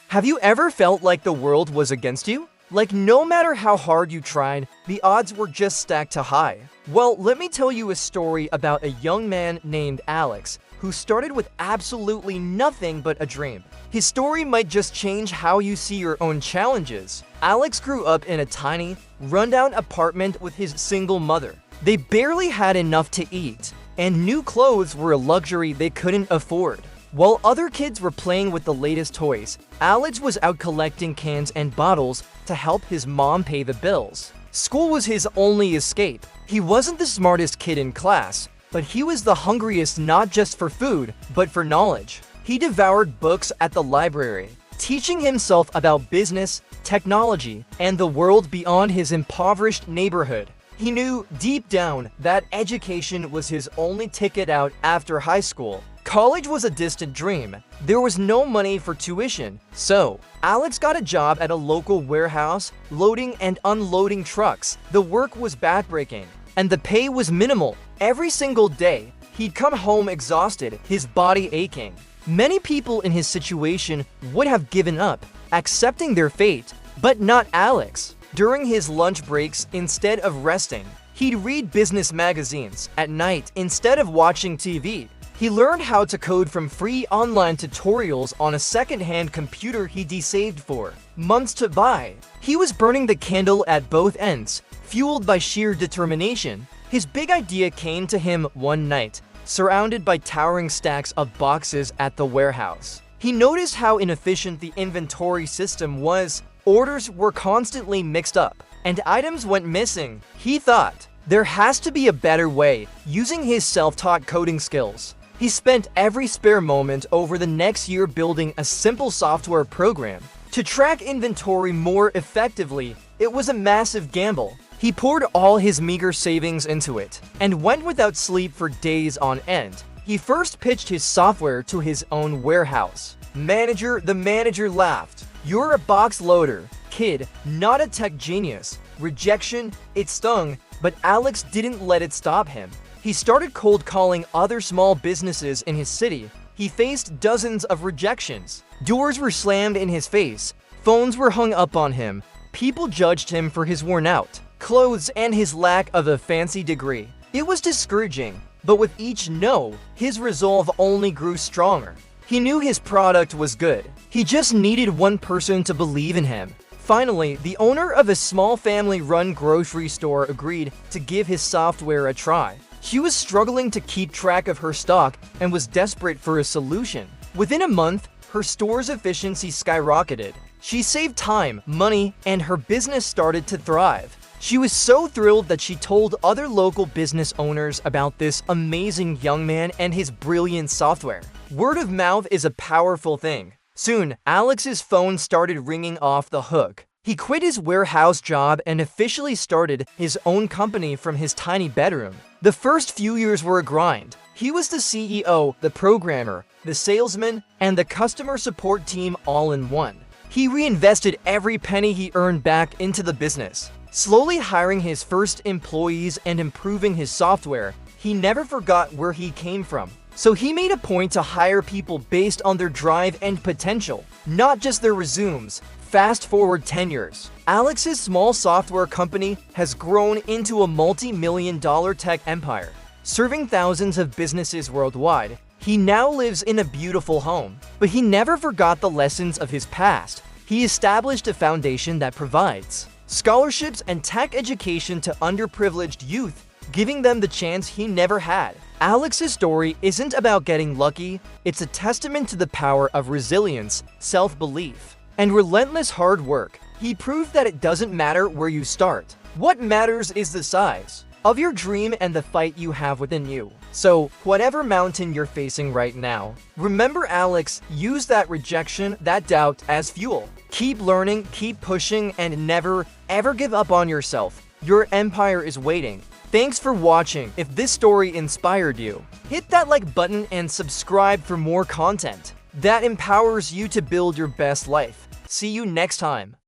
Have you ever felt like the world was against you? Like no matter how hard you tried, the odds were just stacked too high? Well, let me tell you a story about a young man named Alex who started with absolutely nothing but a dream. His story might just change how you see your own challenges. Alex grew up in a tiny, rundown apartment with his single mother. They barely had enough to eat, and new clothes were a luxury they couldn't afford. While other kids were playing with the latest toys, Alex was out collecting cans and bottles to help his mom pay the bills. School was his only escape. He wasn't the smartest kid in class, but he was the hungriest not just for food, but for knowledge. He devoured books at the library, teaching himself about business, technology, and the world beyond his impoverished neighborhood. He knew deep down that education was his only ticket out after high school. College was a distant dream. There was no money for tuition, so Alex got a job at a local warehouse, loading and unloading trucks. The work was backbreaking, and the pay was minimal. Every single day, he'd come home exhausted, his body aching. Many people in his situation would have given up, accepting their fate, but not Alex. During his lunch breaks, instead of resting, he'd read business magazines. At night, instead of watching TV, he learned how to code from free online tutorials on a second-hand computer he saved for months to buy. He was burning the candle at both ends, fueled by sheer determination. His big idea came to him one night, surrounded by towering stacks of boxes at the warehouse. He noticed how inefficient the inventory system was. Orders were constantly mixed up, and items went missing. He thought, there has to be a better way. Using his self-taught coding skills, he spent every spare moment over the next year building a simple software program to track inventory more effectively. It was a massive gamble. He poured all his meager savings into it and went without sleep for days on end. He first pitched his software to his own warehouse manager. The manager laughed. "You're a box loader, kid, not a tech genius." Rejection, it stung, but Alex didn't let it stop him. He started cold calling other small businesses in his city. He faced dozens of rejections. Doors were slammed in his face. Phones were hung up on him. People judged him for his worn-out clothes and his lack of a fancy degree. It was discouraging, but with each no, his resolve only grew stronger. He knew his product was good. He just needed one person to believe in him. Finally, the owner of a small family-run grocery store agreed to give his software a try. She was struggling to keep track of her stock and was desperate for a solution. Within a month, her store's efficiency skyrocketed. She saved time, money, and her business started to thrive. She was so thrilled that she told other local business owners about this amazing young man and his brilliant software. Word of mouth is a powerful thing. Soon, Alex's phone started ringing off the hook. He quit his warehouse job and officially started his own company from his tiny bedroom. The first few years were a grind. He was the CEO, the programmer, the salesman, and the customer support team all in one. He reinvested every penny he earned back into the business, slowly hiring his first employees and improving his software. He never forgot where he came from, so he made a point to hire people based on their drive and potential, not just their resumes. Fast forward 10 years. Alex's small software company has grown into a multi-million-dollar tech empire, serving thousands of businesses worldwide. He now lives in a beautiful home, but he never forgot the lessons of his past. He established a foundation that provides scholarships and tech education to underprivileged youth, giving them the chance he never had. Alex's story isn't about getting lucky. It's a testament to the power of resilience, self-belief, and relentless hard work. He proved that it doesn't matter where you start. What matters is the size of your dream and the fight you have within you. So, whatever mountain you're facing right now, remember Alex used that rejection, that doubt as fuel. Keep learning, keep pushing, and never, ever give up on yourself. Your empire is waiting. Thanks for watching. If this story inspired you, hit that like button and subscribe for more content that empowers you to build your best life. See you next time.